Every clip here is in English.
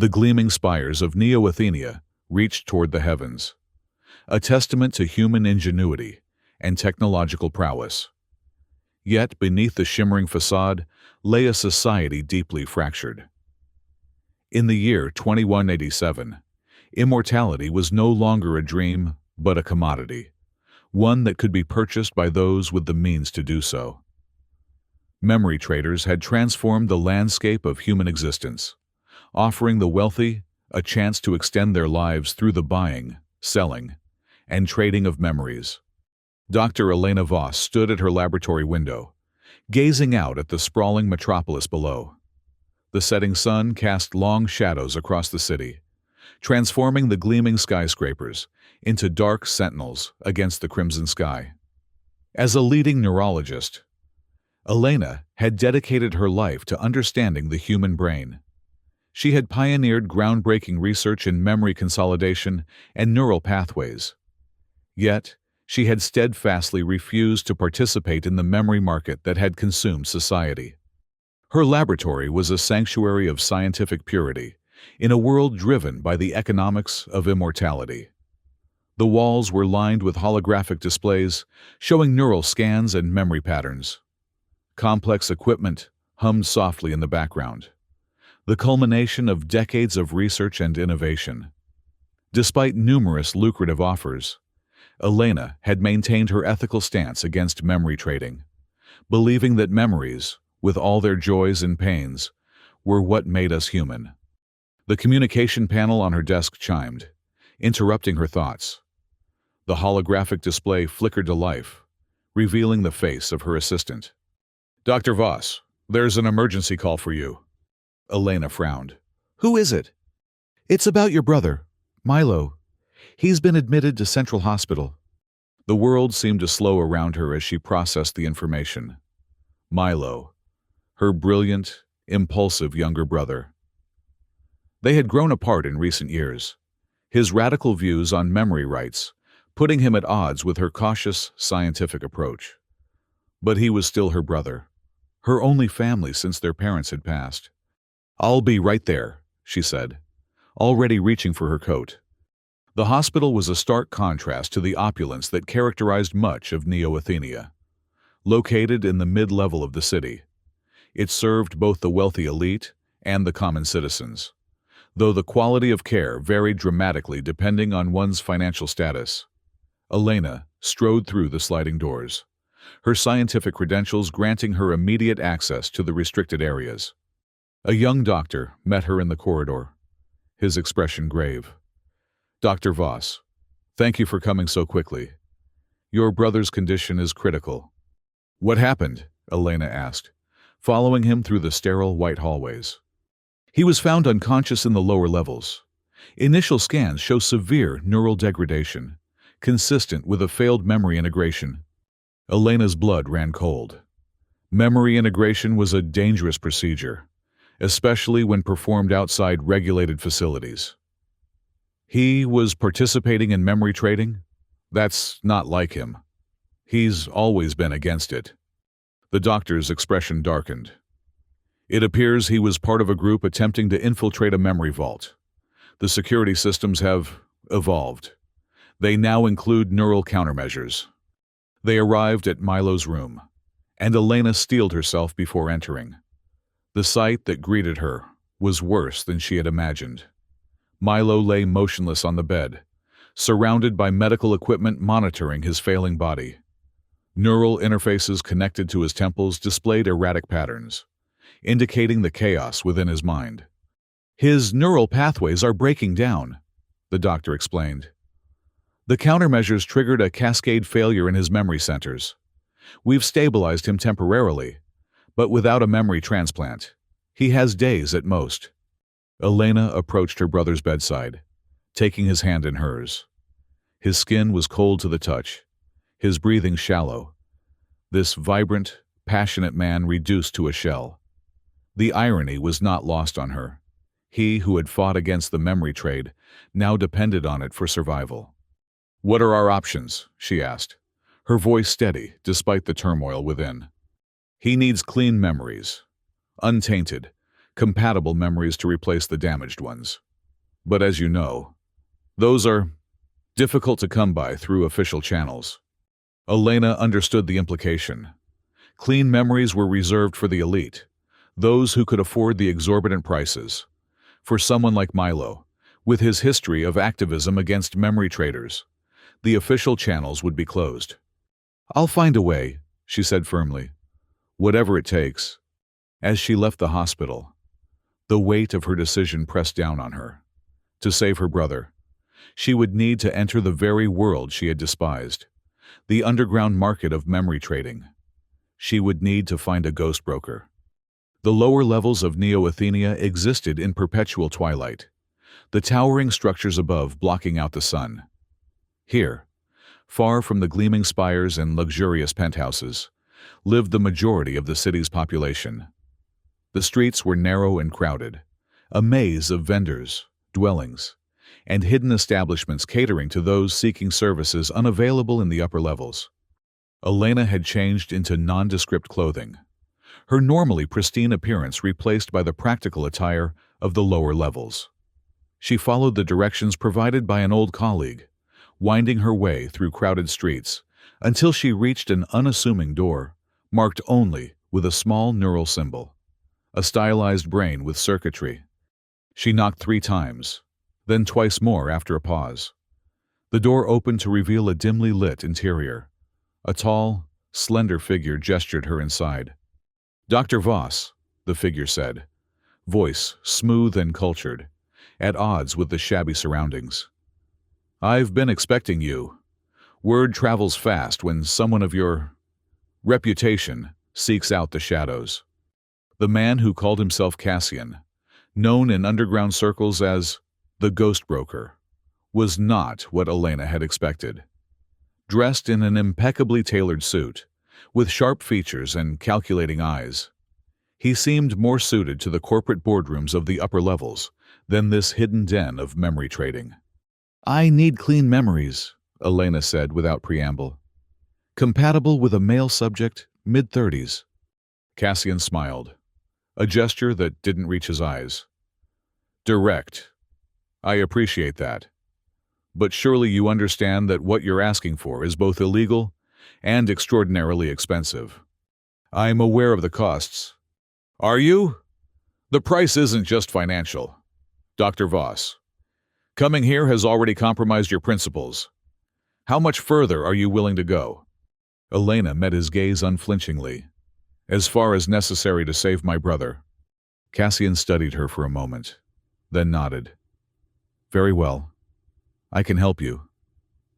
The gleaming spires of Neo-Athenia reached toward the heavens, a testament to human ingenuity and technological prowess. Yet beneath the shimmering facade lay a society deeply fractured. In the year 2187, immortality was no longer a dream but a commodity, one that could be purchased by those with the means to do so. Memory traders had transformed the landscape of human existence, offering the wealthy a chance to extend their lives through the buying, selling, and trading of memories. Dr. Elena Voss stood at her laboratory window, gazing out at the sprawling metropolis below. The setting sun cast long shadows across the city, transforming the gleaming skyscrapers into dark sentinels against the crimson sky. As a leading neurologist, Elena had dedicated her life to understanding the human brain. She had pioneered groundbreaking research in memory consolidation and neural pathways. Yet, she had steadfastly refused to participate in the memory market that had consumed society. Her laboratory was a sanctuary of scientific purity, in a world driven by the economics of immortality. The walls were lined with holographic displays showing neural scans and memory patterns. Complex equipment hummed softly in the background, the culmination of decades of research and innovation. Despite numerous lucrative offers, Elena had maintained her ethical stance against memory trading, believing that memories, with all their joys and pains, were what made us human. The communication panel on her desk chimed, interrupting her thoughts. The holographic display flickered to life, revealing the face of her assistant. "Dr. Voss, there's an emergency call for you." Elena frowned. "Who is it?" "It's about your brother, Milo. He's been admitted to Central Hospital." The world seemed to slow around her as she processed the information. Milo, her brilliant, impulsive younger brother. They had grown apart in recent years, his radical views on memory rights putting him at odds with her cautious, scientific approach. But he was still her brother, her only family since their parents had passed. "I'll be right there," she said, already reaching for her coat. The hospital was a stark contrast to the opulence that characterized much of Neo-Athenia. Located in the mid-level of the city, it served both the wealthy elite and the common citizens, though the quality of care varied dramatically depending on one's financial status. Elena strode through the sliding doors, her scientific credentials granting her immediate access to the restricted areas. A young doctor met her in the corridor, his expression grave. "Dr. Voss, thank you for coming so quickly. Your brother's condition is critical." "What happened?" Elena asked, following him through the sterile white hallways. "He was found unconscious in the lower levels. Initial scans show severe neural degradation, consistent with a failed memory integration." Elena's blood ran cold. Memory integration was a dangerous procedure, especially when performed outside regulated facilities. "He was participating in memory trading? That's not like him. He's always been against it." The doctor's expression darkened. "It appears he was part of a group attempting to infiltrate a memory vault. The security systems have evolved. They now include neural countermeasures." They arrived at Milo's room, and Elena steeled herself before entering. The sight that greeted her was worse than she had imagined. Milo lay motionless on the bed, surrounded by medical equipment monitoring his failing body. Neural interfaces connected to his temples displayed erratic patterns, indicating the chaos within his mind. "His neural pathways are breaking down," the doctor explained. "The countermeasures triggered a cascade failure in his memory centers. We've stabilized him temporarily, but without a memory transplant. He has days at most." Elena approached her brother's bedside, taking his hand in hers. His skin was cold to the touch, his breathing shallow. This vibrant, passionate man reduced to a shell. The irony was not lost on her. He who had fought against the memory trade now depended on it for survival. "What are our options?" she asked, her voice steady despite the turmoil within. "He needs clean memories, untainted, compatible memories to replace the damaged ones. But as you know, those are difficult to come by through official channels. Elena understood the implication. Clean memories were reserved for the elite, those who could afford the exorbitant prices. For someone like Milo, with his history of activism against memory traders, the official channels would be closed. "I'll find a way," she said firmly. "Whatever it takes." As she left the hospital, the weight of her decision pressed down on her. To save her brother, she would need to enter the very world she had despised, the underground market of memory trading. She would need to find a ghost broker. The lower levels of Neo-Athenia existed in perpetual twilight, the towering structures above blocking out the sun. Here, far from the gleaming spires and luxurious penthouses, lived the majority of the city's population. The streets were narrow and crowded, a maze of vendors, dwellings, and hidden establishments catering to those seeking services unavailable in the upper levels. Elena had changed into nondescript clothing, her normally pristine appearance replaced by the practical attire of the lower levels. She followed the directions provided by an old colleague, winding her way through crowded streets until she reached an unassuming door, marked only with a small neural symbol, a stylized brain with circuitry. She knocked 3 times, then twice more after a pause. The door opened to reveal a dimly lit interior. A tall, slender figure gestured her inside. "Dr. Voss," the figure said, voice smooth and cultured, at odds with the shabby surroundings. "I've been expecting you. Word travels fast when someone of your reputation seeks out the shadows." The man who called himself Cassian, known in underground circles as the Ghost Broker, was not what Elena had expected. Dressed in an impeccably tailored suit, with sharp features and calculating eyes, he seemed more suited to the corporate boardrooms of the upper levels than this hidden den of memory trading. "I need clean memories," Elena said without preamble. "Compatible with a male subject, mid-30s. Cassian smiled, a gesture that didn't reach his eyes. "Direct. I appreciate that. But surely you understand that what you're asking for is both illegal and extraordinarily expensive." "I'm aware of the costs." "Are you? The price isn't just financial. Dr. Voss, coming here has already compromised your principles. How much further are you willing to go?" Elena met his gaze unflinchingly. "As far as necessary to save my brother." Cassian studied her for a moment, then nodded. "Very well. I can help you.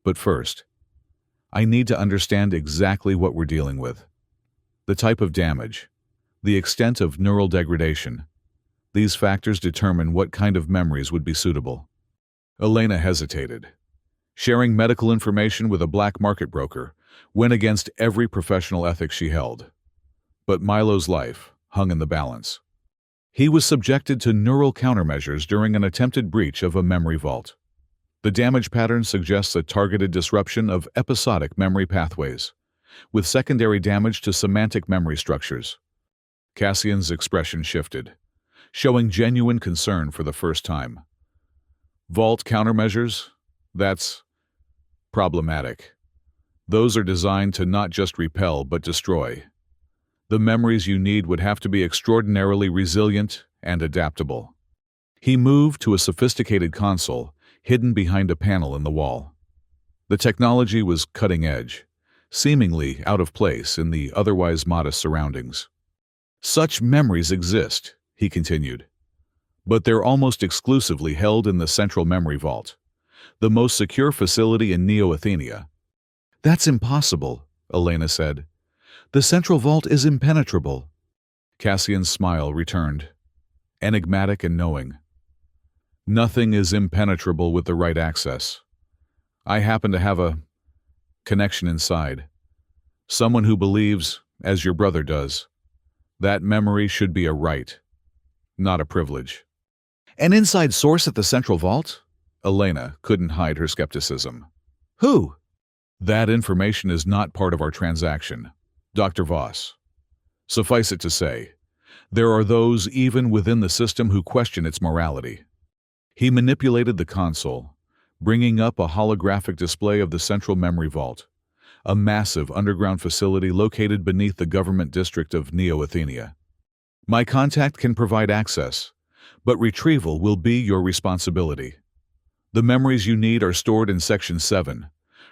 But first, I need to understand exactly what we're dealing with. The type of damage, the extent of neural degradation. These factors determine what kind of memories would be suitable." Elena hesitated. Sharing medical information with a black market broker went against every professional ethic she held. But Milo's life hung in the balance. He was subjected to neural countermeasures during an attempted breach of a memory vault. The damage pattern suggests a targeted disruption of episodic memory pathways, with secondary damage to semantic memory structures. Cassian's expression shifted, showing genuine concern for the first time. "Vault countermeasures? That's problematic. Those are designed to not just repel but destroy. The memories you need would have to be extraordinarily resilient and adaptable." He moved to a sophisticated console hidden behind a panel in the wall. The technology was cutting edge, seemingly out of place in the otherwise modest surroundings. "Such memories exist," he continued, "but they're almost exclusively held in the Central Memory Vault, the most secure facility in Neo-Athenia." "That's impossible," Elena said. "The Central Vault is impenetrable." Cassian's smile returned, enigmatic and knowing. "Nothing is impenetrable with the right access. I happen to have a connection inside. Someone who believes, as your brother does, that memory should be a right, not a privilege." "An inside source at the Central Vault?" Elena couldn't hide her skepticism. "Who?" "That information is not part of our transaction, Dr. Voss. Suffice it to say, There are those even within the system who question its morality. He manipulated the console, bringing up a holographic display of the Central Memory Vault, a massive underground facility located beneath the government district of Neo-Athenia. My contact can provide access, but retrieval will be your responsibility. The memories you need are stored in Section 7,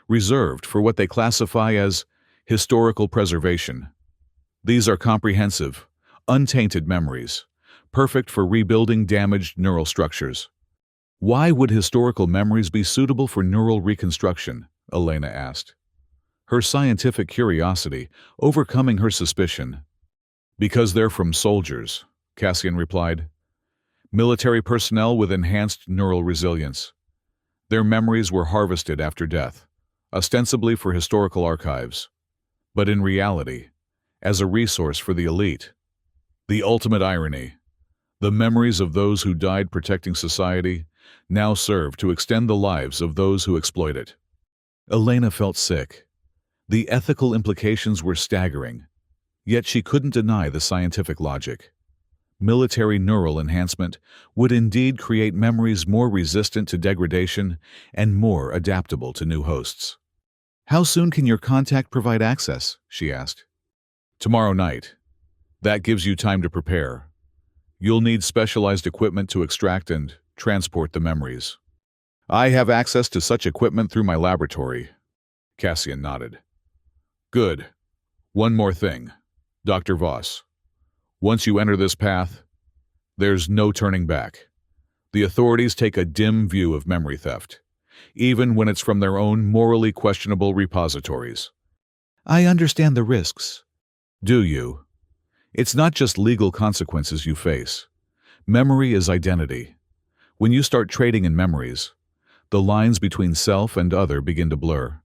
reserved for what they classify as historical preservation. These are comprehensive, untainted memories, perfect for rebuilding damaged neural structures. Why would historical memories be suitable for neural reconstruction? Elena asked, her scientific curiosity overcoming her suspicion. Because they're from soldiers, Cassian replied. Military personnel with enhanced neural resilience. Their memories were harvested after death, ostensibly for historical archives, but in reality, as a resource for the elite. The ultimate irony, the memories of those who died protecting society now serve to extend the lives of those who exploit it. Elena felt sick. The ethical implications were staggering, yet she couldn't deny the scientific logic. Military neural enhancement would indeed create memories more resistant to degradation and more adaptable to new hosts. How soon can your contact provide access? She asked. Tomorrow night. That gives you time to prepare. You'll need specialized equipment to extract and transport the memories. I have access to such equipment through my laboratory. Cassian nodded. Good. One more thing, Dr. Voss. Once you enter this path, there's no turning back. The authorities take a dim view of memory theft, even when it's from their own morally questionable repositories. I understand the risks. Do you? It's not just legal consequences you face. Memory is identity. When you start trading in memories, the lines between self and other begin to blur.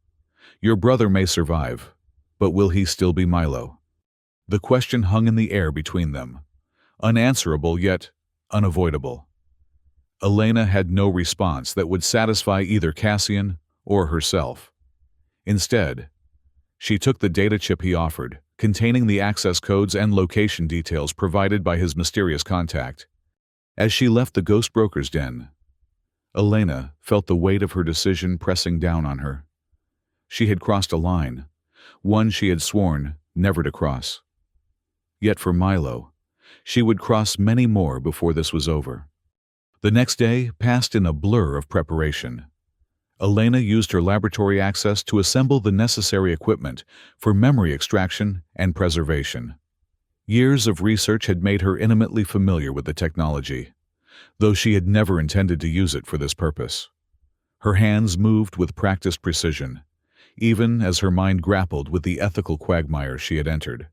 Your brother may survive, but will he still be Milo? The question hung in the air between them, unanswerable yet unavoidable. Elena had no response that would satisfy either Cassian or herself. Instead, she took the data chip he offered, containing the access codes and location details provided by his mysterious contact. As she left the ghost broker's den, Elena felt the weight of her decision pressing down on her. She had crossed a line, one she had sworn never to cross. Yet for Milo, she would cross many more before this was over. The next day passed in a blur of preparation. Elena used her laboratory access to assemble the necessary equipment for memory extraction and preservation. Years of research had made her intimately familiar with the technology, though she had never intended to use it for this purpose. Her hands moved with practiced precision, even as her mind grappled with the ethical quagmire she had entered.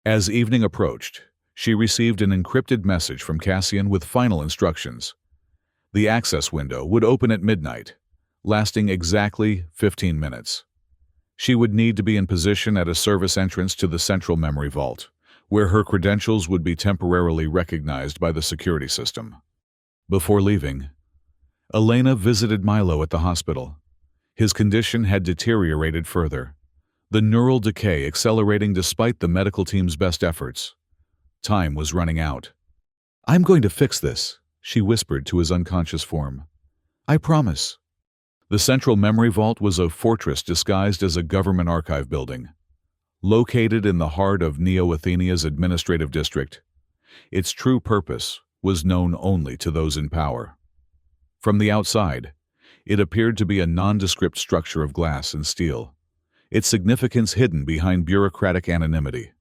As evening approached, she received an encrypted message from Cassian with final instructions. The access window would open at midnight, lasting exactly 15 minutes. She would need to be in position at a service entrance to the Central Memory Vault, where her credentials would be temporarily recognized by the security system. Before leaving, Elena visited Milo at the hospital. His condition had deteriorated further, the neural decay accelerating despite the medical team's best efforts. Time was running out. I'm going to fix this, she whispered to his unconscious form. I promise. The Central Memory Vault was a fortress disguised as a government archive building. Located in the heart of Neo-Athenia's administrative district, its true purpose was known only to those in power. From the outside, it appeared to be a nondescript structure of glass and steel, its significance hidden behind bureaucratic anonymity.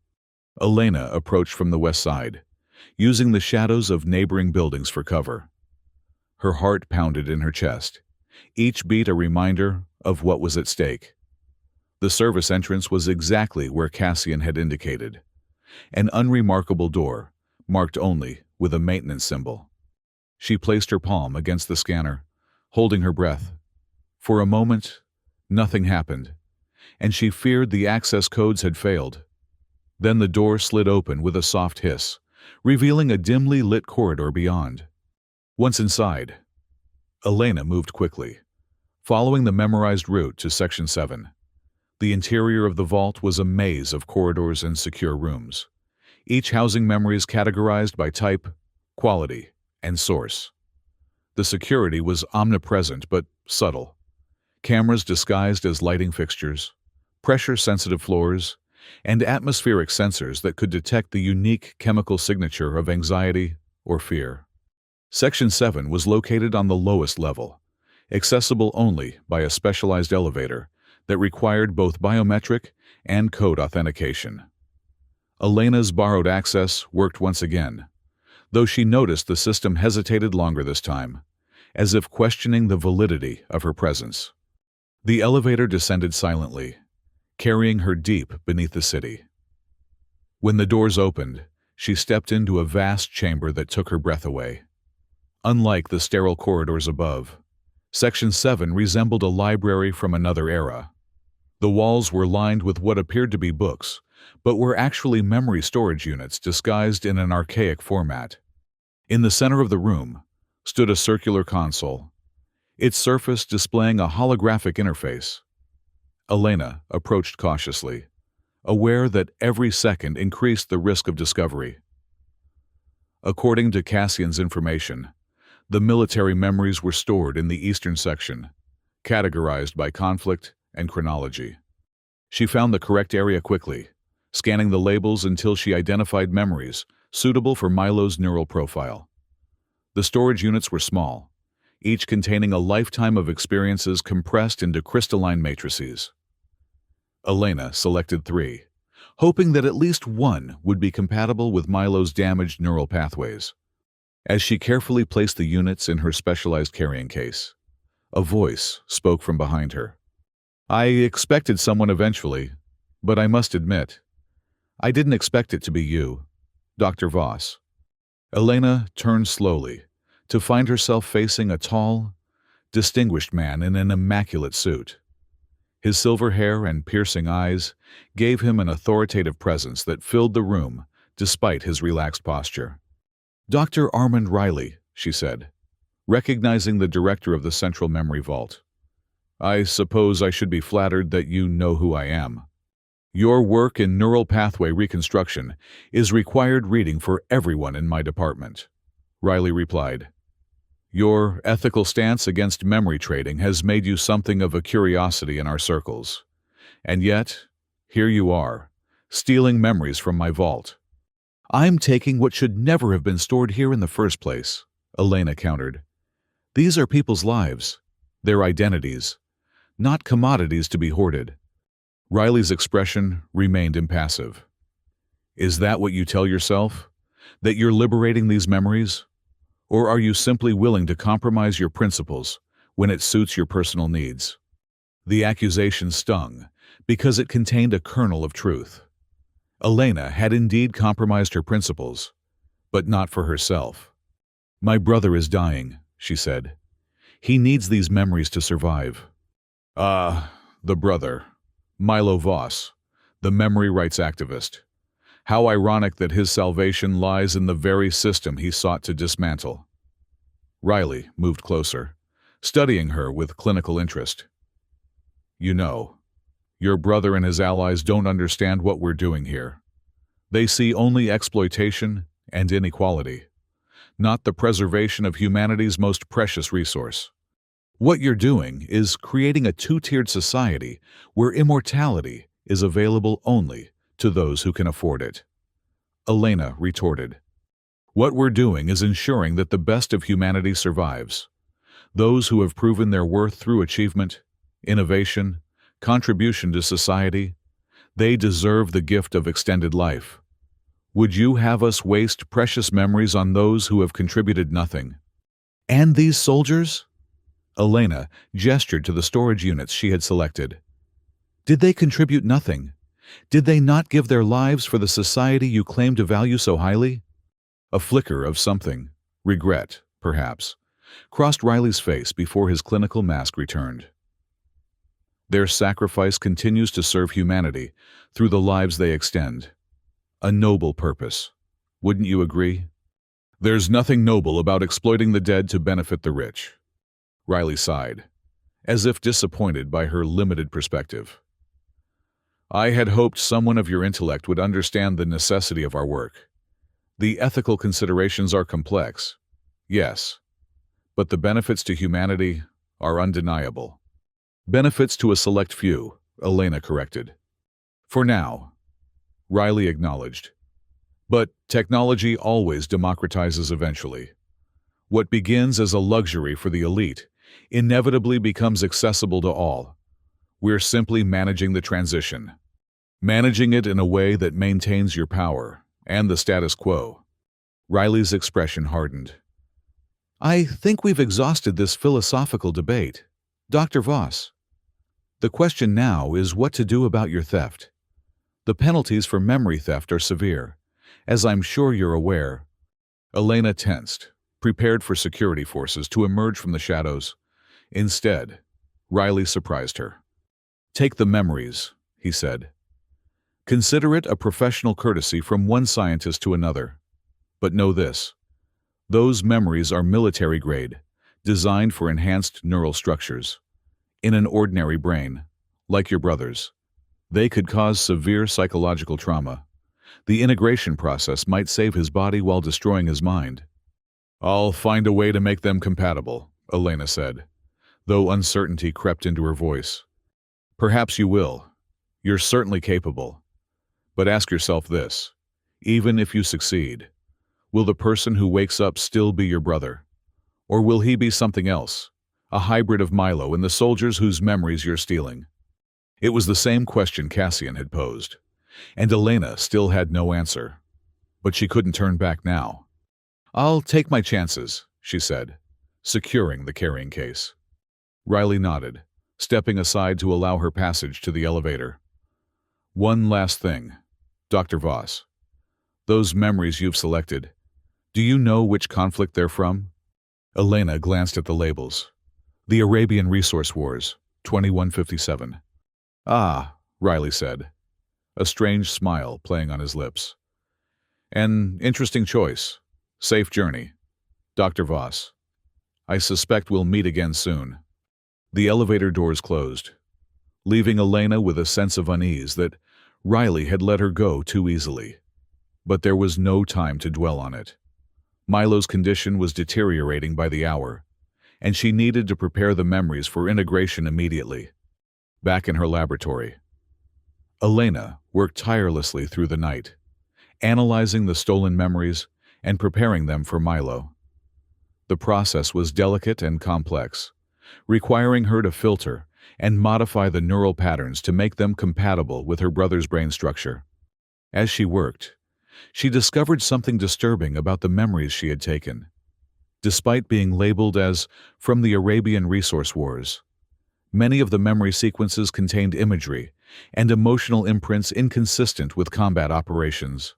Elena approached from the west side, using the shadows of neighboring buildings for cover. Her heart pounded in her chest, each beat a reminder of what was at stake. The service entrance was exactly where Cassian had indicated, an unremarkable door, marked only with a maintenance symbol. She placed her palm against the scanner, holding her breath. For a moment, nothing happened, and she feared the access codes had failed. Then the door slid open with a soft hiss, revealing a dimly lit corridor beyond. Once inside, Elena moved quickly, following the memorized route to Section 7. The interior of the vault was a maze of corridors and secure rooms, each housing memories categorized by type, quality, and source. The security was omnipresent but subtle. Cameras disguised as lighting fixtures, pressure-sensitive floors, and atmospheric sensors that could detect the unique chemical signature of anxiety or fear. Section 7 was located on the lowest level, accessible only by a specialized elevator that required both biometric and code authentication. Elena's borrowed access worked once again, though she noticed the system hesitated longer this time, as if questioning the validity of her presence. The elevator descended silently, carrying her deep beneath the city. When the doors opened, she stepped into a vast chamber that took her breath away. Unlike the sterile corridors above, Section 7 resembled a library from another era. The walls were lined with what appeared to be books, but were actually memory storage units disguised in an archaic format. In the center of the room stood a circular console, its surface displaying a holographic interface. Elena approached cautiously, aware that every second increased the risk of discovery. According to Cassian's information, the military memories were stored in the eastern section, categorized by conflict and chronology. She found the correct area quickly, scanning the labels until she identified memories suitable for Milo's neural profile. The storage units were small, each containing a lifetime of experiences compressed into crystalline matrices. Elena selected 3, hoping that at least one would be compatible with Milo's damaged neural pathways. As she carefully placed the units in her specialized carrying case, a voice spoke from behind her. "I expected someone eventually, but I must admit, I didn't expect it to be you, Dr. Voss." Elena turned slowly to find herself facing a tall, distinguished man in an immaculate suit. His silver hair and piercing eyes gave him an authoritative presence that filled the room despite his relaxed posture. "Dr. Armand Riley," she said, recognizing the director of the Central Memory Vault. "I suppose I should be flattered that you know who I am. Your work in neural pathway reconstruction is required reading for everyone in my department," Riley replied. "Your ethical stance against memory trading has made you something of a curiosity in our circles. And yet, here you are, stealing memories from my vault." "I'm taking what should never have been stored here in the first place," Elena countered. "These are people's lives, their identities, not commodities to be hoarded." Riley's expression remained impassive. "Is that what you tell yourself? That you're liberating these memories? Or are you simply willing to compromise your principles when it suits your personal needs?" The accusation stung because it contained a kernel of truth. Elena had indeed compromised her principles, but not for herself. "My brother is dying," she said. "He needs these memories to survive." "Ah, the brother. Milo Voss, the memory rights activist. How ironic that his salvation lies in the very system he sought to dismantle." Riley moved closer, studying her with clinical interest. "You know, your brother and his allies don't understand what we're doing here. They see only exploitation and inequality, not the preservation of humanity's most precious resource. What you're doing is creating a two-tiered society where immortality is available only to those who can afford it." Elena retorted. "What we're doing is ensuring that the best of humanity survives. Those who have proven their worth through achievement, innovation, contribution to society, they deserve the gift of extended life. Would you have us waste precious memories on those who have contributed nothing?" "And these soldiers?" Elena gestured to the storage units she had selected. "Did they contribute nothing? Did they not give their lives for the society you claim to value so highly?" A flicker of something, regret, perhaps, crossed Riley's face before his clinical mask returned. "Their sacrifice continues to serve humanity through the lives they extend. A noble purpose. Wouldn't you agree?" "There's nothing noble about exploiting the dead to benefit the rich." Riley sighed, as if disappointed by her limited perspective. I had hoped someone of your intellect would understand the necessity of our work. The ethical considerations are complex, yes, but the benefits to humanity are undeniable. Benefits to a select few, Elena corrected. For now, Riley acknowledged. But technology always democratizes eventually. What begins as a luxury for the elite inevitably becomes accessible to all. We're simply managing the transition. Managing it in a way that maintains your power and the status quo. Riley's expression hardened. I think we've exhausted this philosophical debate. Dr. Voss. The question now is what to do about your theft. The penalties for memory theft are severe, as I'm sure you're aware. Elena tensed, prepared for security forces to emerge from the shadows. Instead, Riley surprised her. Take the memories, he said. Consider it a professional courtesy from one scientist to another. But know this. Those memories are military grade, designed for enhanced neural structures. In an ordinary brain, like your brother's, they could cause severe psychological trauma. The integration process might save his body while destroying his mind. I'll find a way to make them compatible, Elena said, though uncertainty crept into her voice. Perhaps you will. You're certainly capable. But ask yourself this. Even if you succeed, will the person who wakes up still be your brother? Or will he be something else, a hybrid of Milo and the soldiers whose memories you're stealing? It was the same question Cassian had posed, and Elena still had no answer. But she couldn't turn back now. I'll take my chances, she said, securing the carrying case. Riley nodded, stepping aside to allow her passage to the elevator. One last thing, Dr. Voss. Those memories you've selected, do you know which conflict they're from? Elena glanced at the labels. The Arabian Resource Wars, 2157. Ah, Riley said, a strange smile playing on his lips. An interesting choice. Safe journey. Dr. Voss. I suspect we'll meet again soon. The elevator doors closed, leaving Elena with a sense of unease that Riley had let her go too easily. But there was no time to dwell on it. Milo's condition was deteriorating by the hour, and she needed to prepare the memories for integration immediately. Back in her laboratory, Elena worked tirelessly through the night, analyzing the stolen memories and preparing them for Milo. The process was delicate and complex, requiring her to filter and modify the neural patterns to make them compatible with her brother's brain structure. As she worked, she discovered something disturbing about the memories she had taken. Despite being labeled as from the Arabian Resource Wars, many of the memory sequences contained imagery and emotional imprints inconsistent with combat operations.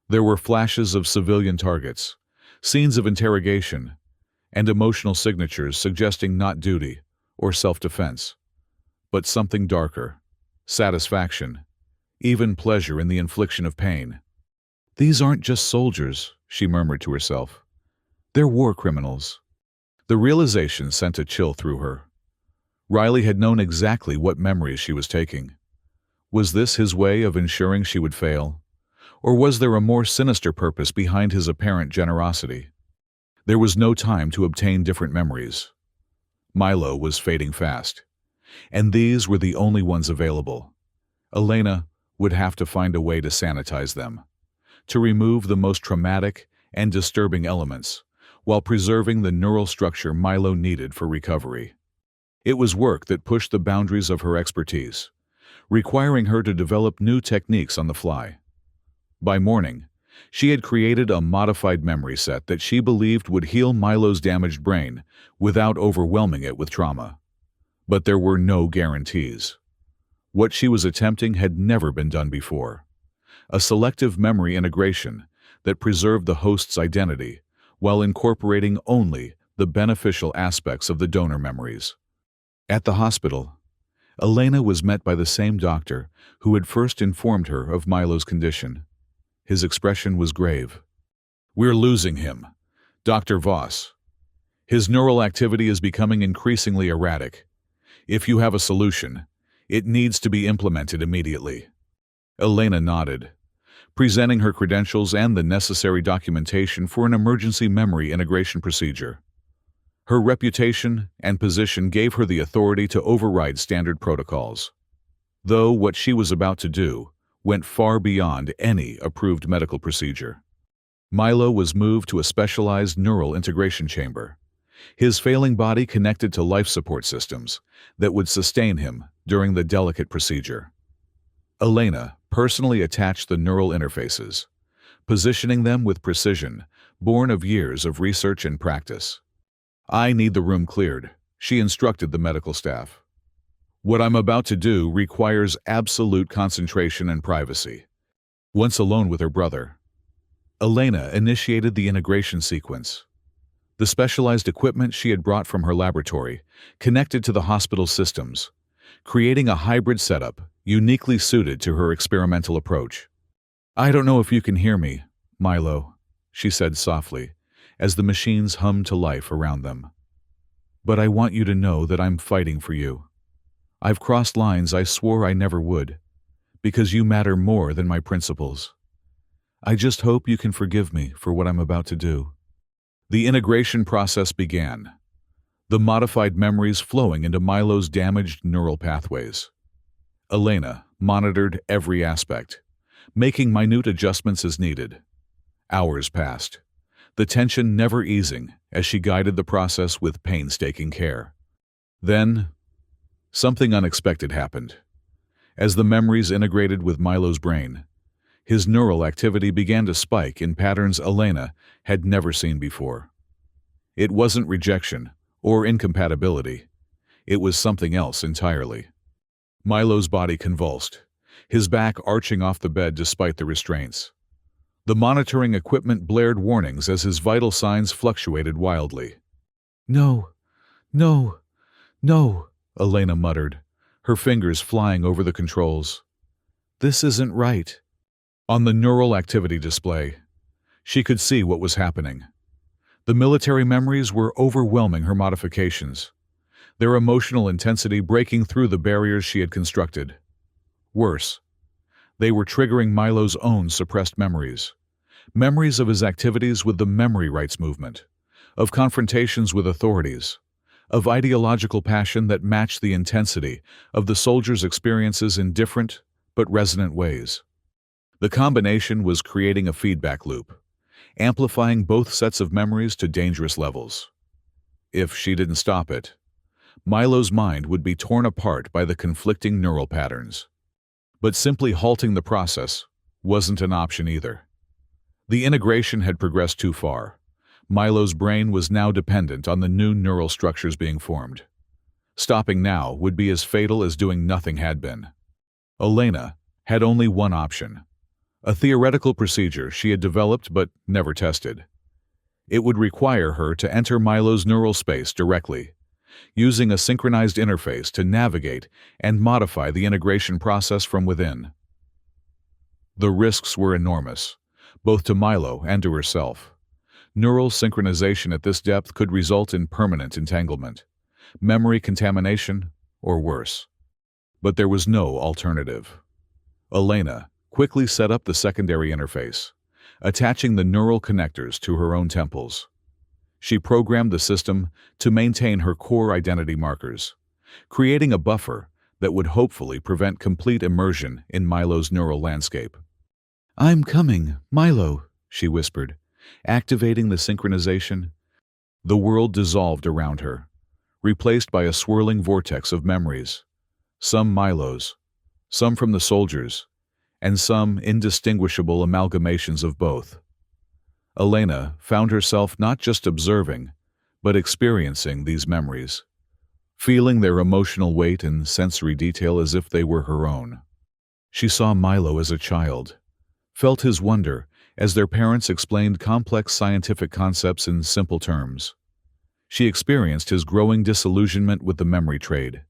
There were flashes of civilian targets, scenes of interrogation, and emotional signatures suggesting not duty or self-defense, but something darker, satisfaction, even pleasure in the infliction of pain. These aren't just soldiers, she murmured to herself. They're war criminals. The realization sent a chill through her. Riley had known exactly what memories she was taking. Was this his way of ensuring she would fail? Or was there a more sinister purpose behind his apparent generosity? There was no time to obtain different memories. Milo was fading fast, and these were the only ones available. Elena would have to find a way to sanitize them, to remove the most traumatic and disturbing elements, while preserving the neural structure Milo needed for recovery. It was work that pushed the boundaries of her expertise, requiring her to develop new techniques on the fly. By morning, she had created a modified memory set that she believed would heal Milo's damaged brain without overwhelming it with trauma. But there were no guarantees. What she was attempting had never been done before. A selective memory integration that preserved the host's identity while incorporating only the beneficial aspects of the donor memories. At the hospital, Elena was met by the same doctor who had first informed her of Milo's condition. His expression was grave. We're losing him, Dr. Voss. His neural activity is becoming increasingly erratic. If you have a solution, It needs to be implemented immediately. Elena nodded, presenting her credentials and the necessary documentation for an emergency memory integration procedure. Her reputation and position gave her the authority to override standard protocols. Though what she was about to do went far beyond any approved medical procedure. Milo was moved to a specialized neural integration chamber, his failing body connected to life support systems that would sustain him during the delicate procedure. Elena personally attached the neural interfaces, positioning them with precision, born of years of research and practice. "I need the room cleared," she instructed the medical staff. "What I'm about to do requires absolute concentration and privacy." Once alone with her brother, Elena initiated the integration sequence. The specialized equipment she had brought from her laboratory connected to the hospital systems, creating a hybrid setup uniquely suited to her experimental approach. "I don't know if you can hear me, Milo," she said softly, as the machines hummed to life around them. "But I want you to know that I'm fighting for you. I've crossed lines I swore I never would, because you matter more than my principles. I just hope you can forgive me for what I'm about to do." The integration process began, the modified memories flowing into Milo's damaged neural pathways. Elena monitored every aspect, making minute adjustments as needed. Hours passed, the tension never easing as she guided the process with painstaking care. Then, something unexpected happened. As the memories integrated with Milo's brain, his neural activity began to spike in patterns Elena had never seen before. It wasn't rejection or incompatibility. It was something else entirely. Milo's body convulsed, his back arching off the bed despite the restraints. The monitoring equipment blared warnings as his vital signs fluctuated wildly. "No, no, no," Elena muttered, her fingers flying over the controls. "This isn't right." On the neural activity display, she could see what was happening. The military memories were overwhelming her modifications, their emotional intensity breaking through the barriers she had constructed. Worse, they were triggering Milo's own suppressed memories. Memories of his activities with the memory rights movement, of confrontations with authorities, of ideological passion that matched the intensity of the soldiers' experiences in different but resonant ways. The combination was creating a feedback loop, amplifying both sets of memories to dangerous levels. If she didn't stop it, Milo's mind would be torn apart by the conflicting neural patterns. But simply halting the process wasn't an option either. The integration had progressed too far. Milo's brain was now dependent on the new neural structures being formed. Stopping now would be as fatal as doing nothing had been. Elena had only one option, a theoretical procedure she had developed but never tested. It would require her to enter Milo's neural space directly, using a synchronized interface to navigate and modify the integration process from within. The risks were enormous, both to Milo and to herself. Neural synchronization at this depth could result in permanent entanglement, memory contamination, or worse. But there was no alternative. Elena quickly set up the secondary interface, attaching the neural connectors to her own temples. She programmed the system to maintain her core identity markers, creating a buffer that would hopefully prevent complete immersion in Milo's neural landscape. "I'm coming, Milo," she whispered, activating the synchronization. The world dissolved around her, replaced by a swirling vortex of memories, some Milo's, some from the soldiers, and some indistinguishable amalgamations of both. Elena found herself not just observing, but experiencing these memories, feeling their emotional weight and sensory detail as if they were her own. She saw Milo as a child, felt his wonder as their parents explained complex scientific concepts in simple terms. She experienced his growing disillusionment with the memory trade,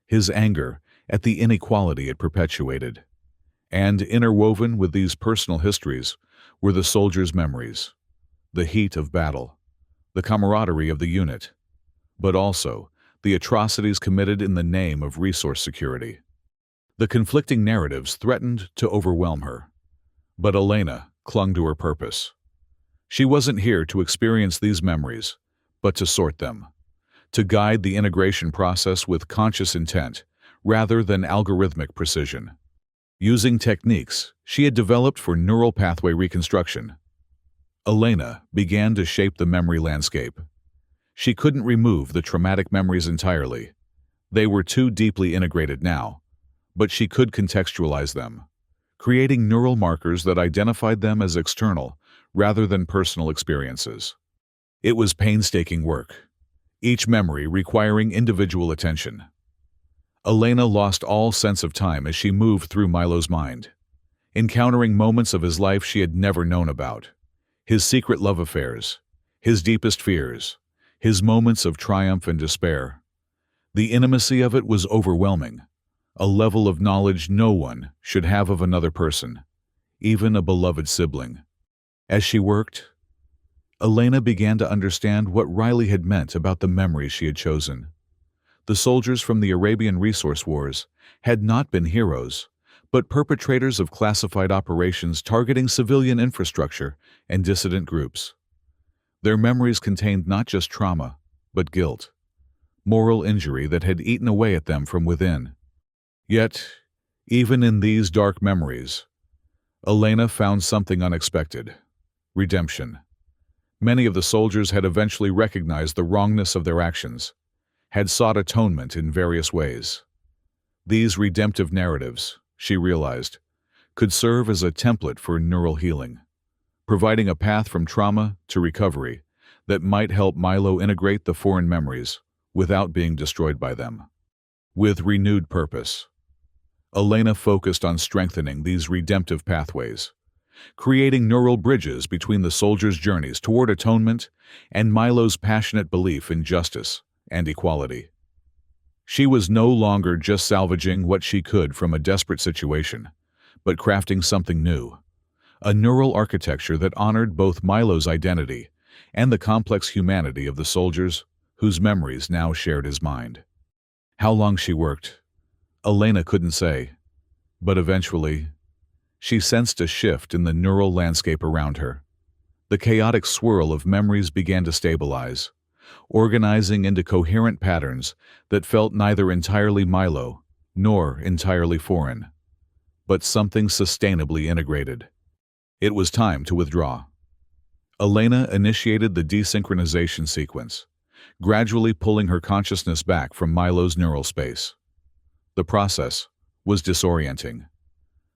his anger at the inequality it perpetuated. And interwoven with these personal histories were the soldiers' memories, the heat of battle, the camaraderie of the unit, but also the atrocities committed in the name of resource security. The conflicting narratives threatened to overwhelm her. But Elena clung to her purpose. She wasn't here to experience these memories, but to sort them, to guide the integration process with conscious intent rather than algorithmic precision. Using techniques she had developed for neural pathway reconstruction, Elena began to shape the memory landscape. She couldn't remove the traumatic memories entirely. They were too deeply integrated now, but she could contextualize them, creating neural markers that identified them as external rather than personal experiences. It was painstaking work, each memory requiring individual attention. Elena lost all sense of time as she moved through Milo's mind, encountering moments of his life she had never known about. His secret love affairs, his deepest fears, his moments of triumph and despair. The intimacy of it was overwhelming, a level of knowledge no one should have of another person, even a beloved sibling. As she worked, Elena began to understand what Riley had meant about the memories she had chosen. The soldiers from the Arabian Resource Wars had not been heroes, but perpetrators of classified operations targeting civilian infrastructure and dissident groups. Their memories contained not just trauma, but guilt, moral injury that had eaten away at them from within. Yet, even in these dark memories, Elena found something unexpected: redemption. Many of the soldiers had eventually recognized the wrongness of their actions, had sought atonement in various ways. These redemptive narratives, she realized, could serve as a template for neural healing, providing a path from trauma to recovery that might help Milo integrate the foreign memories without being destroyed by them. With renewed purpose, Elena focused on strengthening these redemptive pathways, creating neural bridges between the soldiers' journeys toward atonement and Milo's passionate belief in justice and equality. She was no longer just salvaging what she could from a desperate situation, but crafting something new, a neural architecture that honored both Milo's identity and the complex humanity of the soldiers whose memories now shared his mind. How long she worked, Elena couldn't say, but eventually, she sensed a shift in the neural landscape around her. The chaotic swirl of memories began to stabilize, organizing into coherent patterns that felt neither entirely Milo nor entirely foreign, but something sustainably integrated. It was time to withdraw. Elena initiated the desynchronization sequence, gradually pulling her consciousness back from Milo's neural space. The process was disorienting.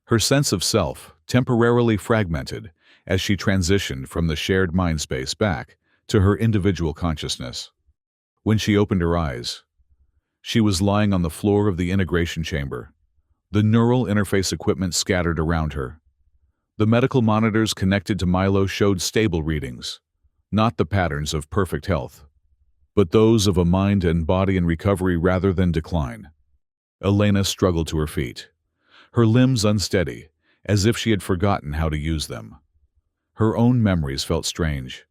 Her sense of self temporarily fragmented as she transitioned from the shared mind space back to her individual consciousness. When she opened her eyes, she was lying on the floor of the integration chamber, the neural interface equipment scattered around her. The medical monitors connected to Milo showed stable readings, not the patterns of perfect health, but those of a mind and body in recovery rather than decline. Elena struggled to her feet, her limbs unsteady, as if she had forgotten how to use them. Her own memories felt strange,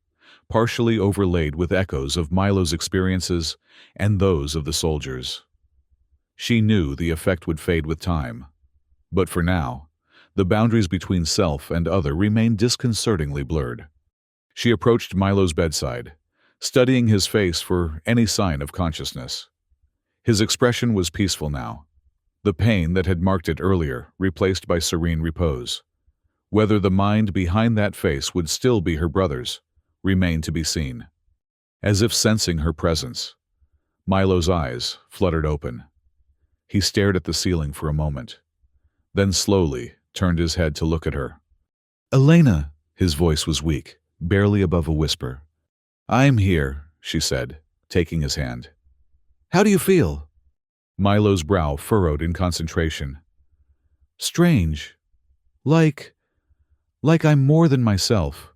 partially overlaid with echoes of Milo's experiences and those of the soldiers. She knew the effect would fade with time, but for now, the boundaries between self and other remained disconcertingly blurred. She approached Milo's bedside, studying his face for any sign of consciousness. His expression was peaceful now, the pain that had marked it earlier replaced by serene repose. Whether the mind behind that face would still be her brother's remained to be seen. As if sensing her presence, Milo's eyes fluttered open. He stared at the ceiling for a moment, then slowly turned his head to look at her. "Elena," his voice was weak, barely above a whisper. "I'm here," she said, taking his hand. "How do you feel?" Milo's brow furrowed in concentration. "Strange. Like I'm more than myself.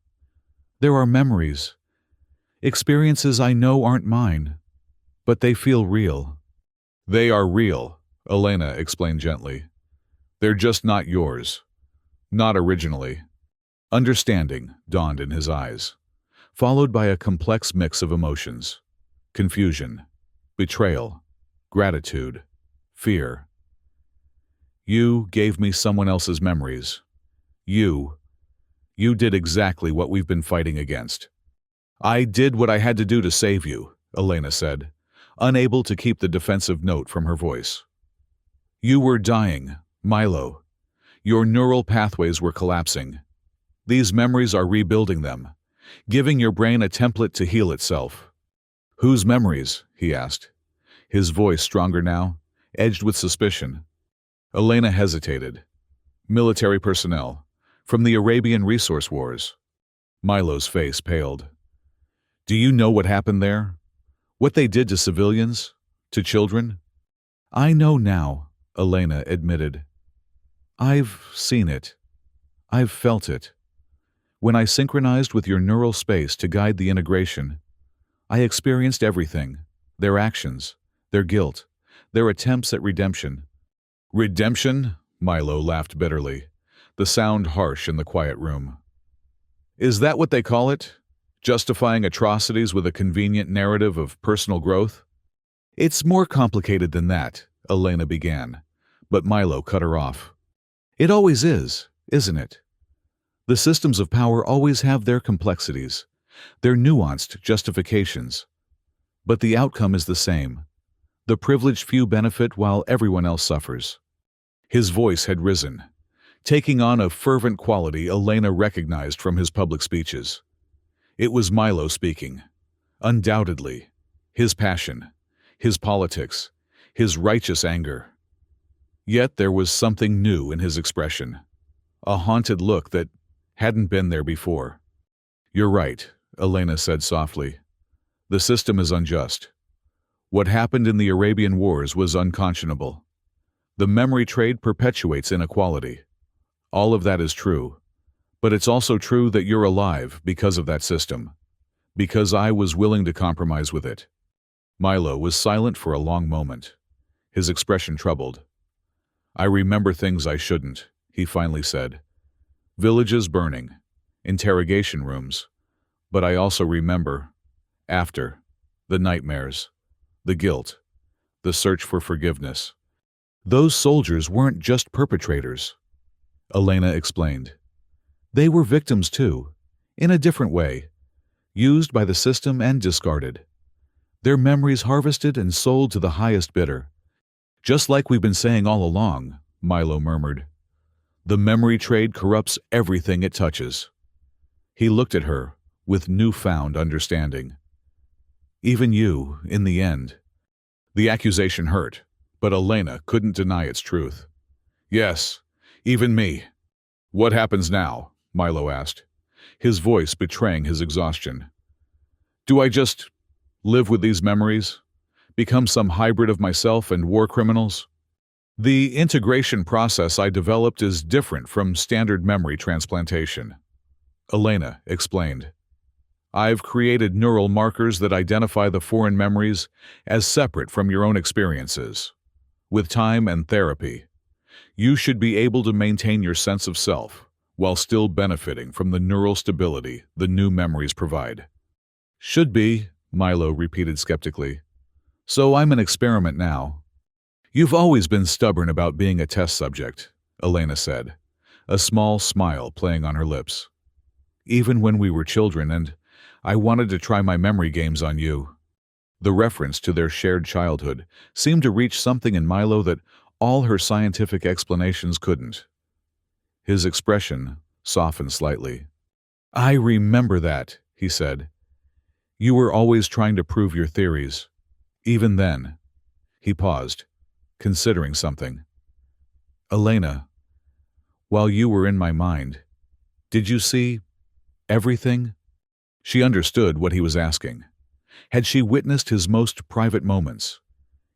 There are memories, experiences I know aren't mine, but they feel real." "They are real," Elena explained gently. "They're just not yours. Not originally." Understanding dawned in his eyes, followed by a complex mix of emotions: confusion, betrayal, gratitude, fear. You gave me someone else's memories. You did exactly what we've been fighting against. I did what I had to do to save you, Elena said, unable to keep the defensive note from her voice. You were dying, Milo. Your neural pathways were collapsing. These memories are rebuilding them, giving your brain a template to heal itself. Whose memories? He asked, his voice stronger now, edged with suspicion. Elena hesitated. Military personnel, from the Arabian Resource Wars. Milo's face paled. Do you know what happened there? What they did to civilians? To children? I know now, Elena admitted. I've seen it. I've felt it. When I synchronized with your neural space to guide the integration, I experienced everything, their actions, their guilt, their attempts at redemption. Redemption? Milo laughed bitterly, the sound harsh in the quiet room. Is that what they call it? Justifying atrocities with a convenient narrative of personal growth? It's more complicated than that, Elena began, but Milo cut her off. It always is, isn't it? The systems of power always have their complexities, their nuanced justifications. But the outcome is the same. The privileged few benefit while everyone else suffers. His voice had risen, taking on a fervent quality Elena recognized from his public speeches. It was Milo speaking. Undoubtedly. His passion, his politics, his righteous anger. Yet there was something new in his expression, a haunted look that hadn't been there before. You're right, Elena said softly. The system is unjust. What happened in the Arabian Wars was unconscionable. The memory trade perpetuates inequality. All of that is true. But it's also true that you're alive because of that system. Because I was willing to compromise with it. Milo was silent for a long moment, his expression troubled. I remember things I shouldn't, he finally said. Villages burning, interrogation rooms. But I also remember, after, the nightmares, the guilt, the search for forgiveness. Those soldiers weren't just perpetrators, Elena explained. They were victims too, in a different way, used by the system and discarded. Their memories harvested and sold to the highest bidder. Just like we've been saying all along, Milo murmured. The memory trade corrupts everything it touches. He looked at her with newfound understanding. Even you, in the end. The accusation hurt, but Elena couldn't deny its truth. Yes, even me. What happens now? Milo asked, his voice betraying his exhaustion. Do I just live with these memories? Become some hybrid of myself and war criminals? The integration process I developed is different from standard memory transplantation. Elena explained. I've created neural markers that identify the foreign memories as separate from your own experiences. With time and therapy, you should be able to maintain your sense of self while still benefiting from the neural stability the new memories provide. Should be, Milo repeated skeptically. So I'm an experiment now. You've always been stubborn about being a test subject, Elena said, a small smile playing on her lips. Even when we were children and I wanted to try my memory games on you. The reference to their shared childhood seemed to reach something in Milo that all her scientific explanations couldn't. His expression softened slightly. I remember that, he said. You were always trying to prove your theories. Even then. He paused, considering something. Elena, while you were in my mind, did you see everything? She understood what he was asking. Had she witnessed his most private moments,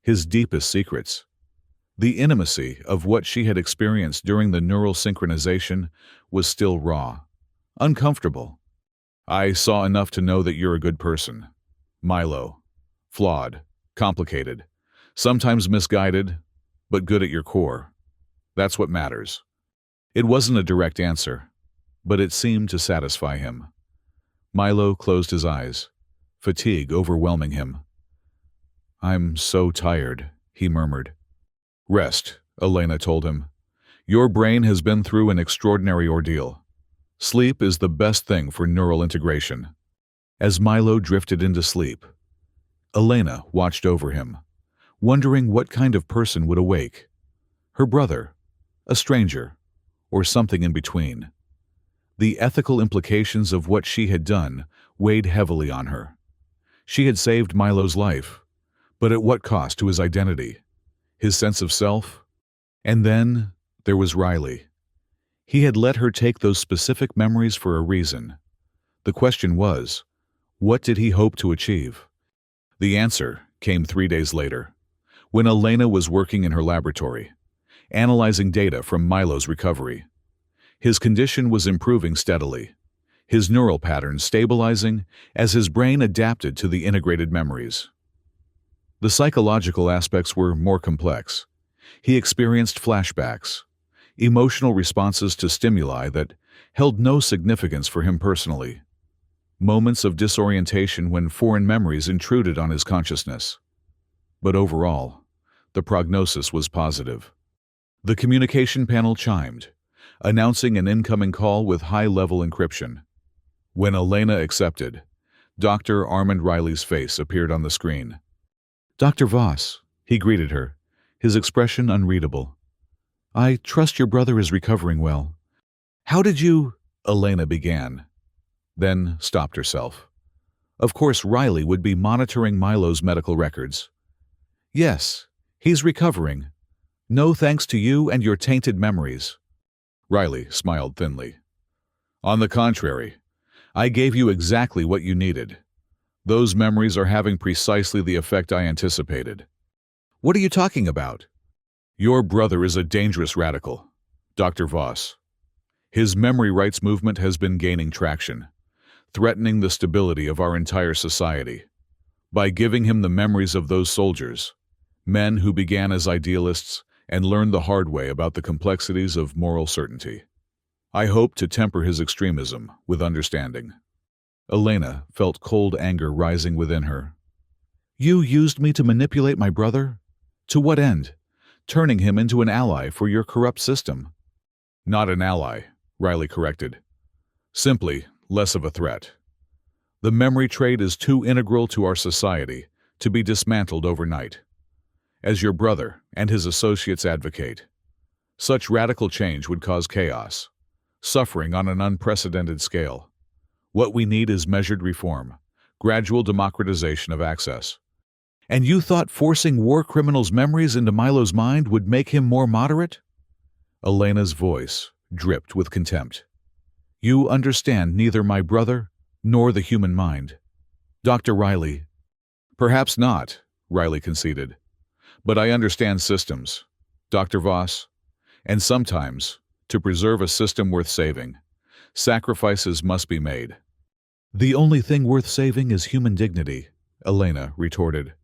his deepest secrets? The intimacy of what she had experienced during the neural synchronization was still raw, uncomfortable. I saw enough to know that you're a good person. Milo. Flawed, complicated, sometimes misguided, but good at your core. That's what matters. It wasn't a direct answer, but it seemed to satisfy him. Milo closed his eyes, fatigue overwhelming him. I'm so tired, he murmured. Rest, Elena told him. Your brain has been through an extraordinary ordeal. Sleep is the best thing for neural integration. As Milo drifted into sleep, Elena watched over him, wondering what kind of person would awake. Her brother, a stranger, or something in between. The ethical implications of what she had done weighed heavily on her. She had saved Milo's life, but at what cost to his identity, his sense of self? And then there was Riley. He had let her take those specific memories for a reason. The question was, what did he hope to achieve? The answer came 3 days later, when Elena was working in her laboratory, analyzing data from Milo's recovery. His condition was improving steadily, his neural patterns stabilizing as his brain adapted to the integrated memories. The psychological aspects were more complex. He experienced flashbacks, emotional responses to stimuli that held no significance for him personally, moments of disorientation when foreign memories intruded on his consciousness. But overall, the prognosis was positive. The communication panel chimed, announcing an incoming call with high-level encryption. When Elena accepted, Dr. Armand Riley's face appeared on the screen. "Dr. Voss," he greeted her, his expression unreadable. "I trust your brother is recovering well." "How did you—" Elena began, then stopped herself. Of course, Riley would be monitoring Milo's medical records. "Yes, he's recovering. No thanks to you and your tainted memories." Riley smiled thinly. "On the contrary, I gave you exactly what you needed. Those memories are having precisely the effect I anticipated." "What are you talking about?" "Your brother is a dangerous radical, Dr. Voss. His memory rights movement has been gaining traction, threatening the stability of our entire society. By giving him the memories of those soldiers, men who began as idealists and learned the hard way about the complexities of moral certainty, I hope to temper his extremism with understanding." Elena felt cold anger rising within her. "You used me to manipulate my brother? To what end? Turning him into an ally for your corrupt system?" "Not an ally," Riley corrected. "Simply less of a threat. The memory trade is too integral to our society to be dismantled overnight. As your brother and his associates advocate, such radical change would cause chaos, suffering on an unprecedented scale. What we need is measured reform, gradual democratization of access." "And you thought forcing war criminals' memories into Milo's mind would make him more moderate?" Elena's voice dripped with contempt. "You understand neither my brother nor the human mind. Dr. Riley." "Perhaps not," Riley conceded. "But I understand systems, Dr. Voss. And sometimes, to preserve a system worth saving, sacrifices must be made." "The only thing worth saving is human dignity," Elena retorted.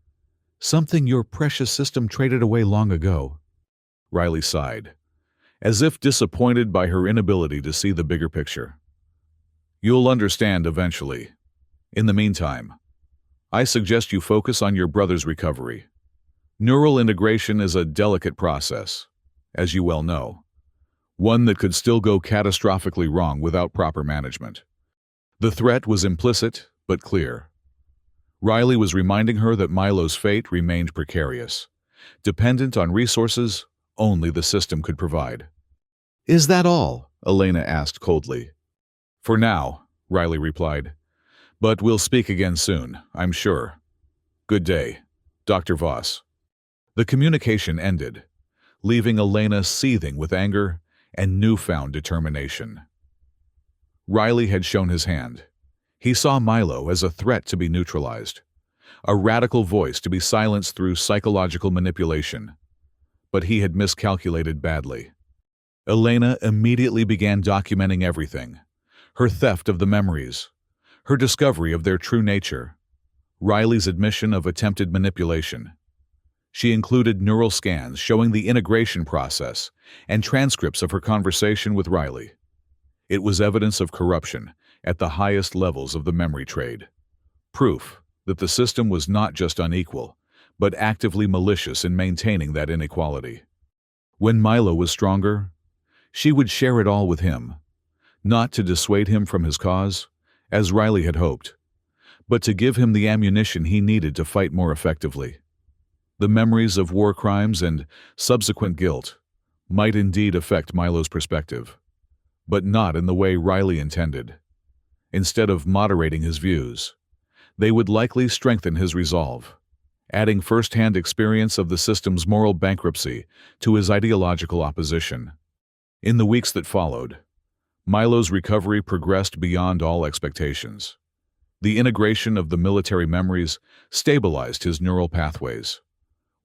"Something your precious system traded away long ago." Riley sighed, as if disappointed by her inability to see the bigger picture. "You'll understand eventually. In the meantime, I suggest you focus on your brother's recovery. Neural integration is a delicate process, as you well know, one that could still go catastrophically wrong without proper management." The threat was implicit but clear. Riley was reminding her that Milo's fate remained precarious, dependent on resources only the system could provide. "Is that all?" Elena asked coldly. "For now," Riley replied. "But we'll speak again soon, I'm sure. Good day, Dr. Voss." The communication ended, leaving Elena seething with anger and newfound determination. Riley had shown his hand. He saw Milo as a threat to be neutralized, a radical voice to be silenced through psychological manipulation. But he had miscalculated badly. Elena immediately began documenting everything: her theft of the memories, her discovery of their true nature, Riley's admission of attempted manipulation. She included neural scans showing the integration process and transcripts of her conversation with Riley. It was evidence of corruption at the highest levels of the memory trade. Proof that the system was not just unequal, but actively malicious in maintaining that inequality. When Milo was stronger, She would share it all with him, not to dissuade him from his cause, as Riley had hoped, but to give him the ammunition he needed to fight more effectively. The memories of war crimes and subsequent guilt might indeed affect Milo's perspective, but not in the way Riley intended. Instead of moderating his views, they would likely strengthen his resolve, adding first-hand experience of the system's moral bankruptcy to his ideological opposition. In the weeks that followed, Milo's recovery progressed beyond all expectations. The integration of the military memories stabilized his neural pathways,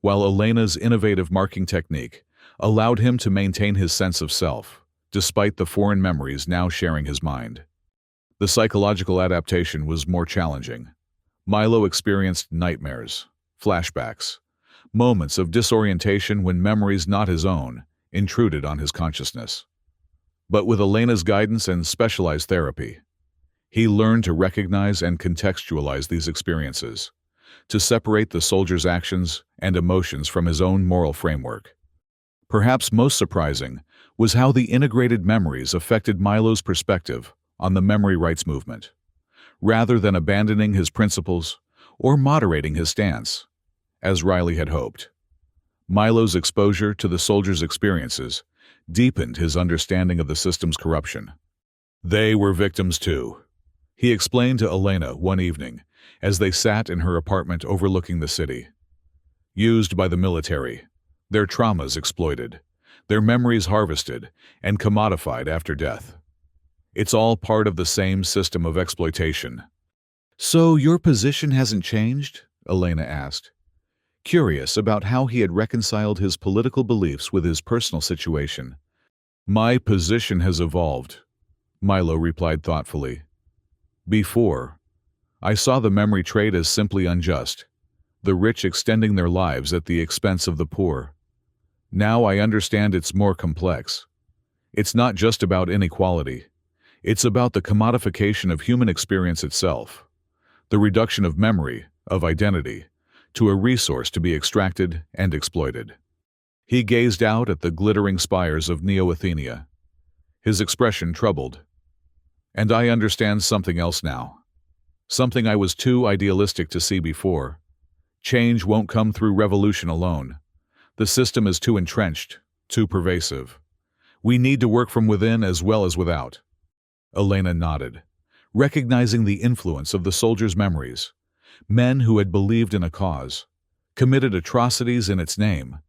while Elena's innovative marking technique allowed him to maintain his sense of self, despite the foreign memories now sharing his mind. The psychological adaptation was more challenging. Milo experienced nightmares, flashbacks, moments of disorientation when memories not his own intruded on his consciousness. But with Elena's guidance and specialized therapy, he learned to recognize and contextualize these experiences, to separate the soldier's actions and emotions from his own moral framework. Perhaps most surprising was how the integrated memories affected Milo's perspective on the memory rights movement. Rather than abandoning his principles or moderating his stance, as Riley had hoped, Milo's exposure to the soldier's experiences deepened his understanding of the system's corruption. They were victims too, he explained to Elena one evening as they sat in her apartment overlooking the city. Used by the military, their traumas exploited, their memories harvested and commodified after death. It's all part of the same system of exploitation. So your position hasn't changed? Elena asked, curious about how he had reconciled his political beliefs with his personal situation. My position has evolved, Milo replied thoughtfully. Before, I saw the memory trade as simply unjust, the rich extending their lives at the expense of the poor. Now I understand it's more complex. It's not just about inequality. It's about the commodification of human experience itself, the reduction of memory, of identity, to a resource to be extracted and exploited. He gazed out at the glittering spires of Neo-Athenia, his expression troubled. And I understand something else now. Something I was too idealistic to see before. Change won't come through revolution alone. The system is too entrenched, too pervasive. We need to work from within as well as without. Elena nodded, recognizing the influence of the soldiers' memories. Men who had believed in a cause, committed atrocities in its name,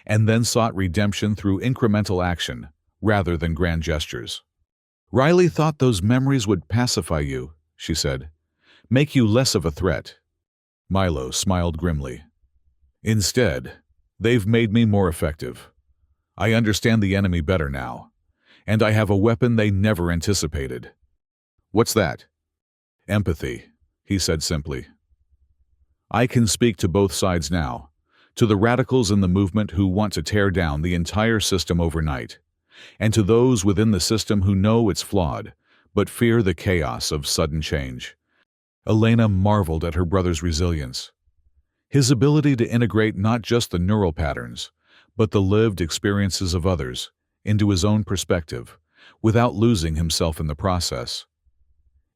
and then sought redemption through incremental action rather than grand gestures. Riley thought those memories would pacify you, she said, make you less of a threat. Milo smiled grimly. Instead, they've made me more effective. I understand the enemy better now, and I have a weapon they never anticipated. What's that? Empathy, he said simply. I can speak to both sides now, to the radicals in the movement who want to tear down the entire system overnight, and to those within the system who know it's flawed, but fear the chaos of sudden change. Elena marveled at her brother's resilience. His ability to integrate not just the neural patterns, but the lived experiences of others into his own perspective, without losing himself in the process.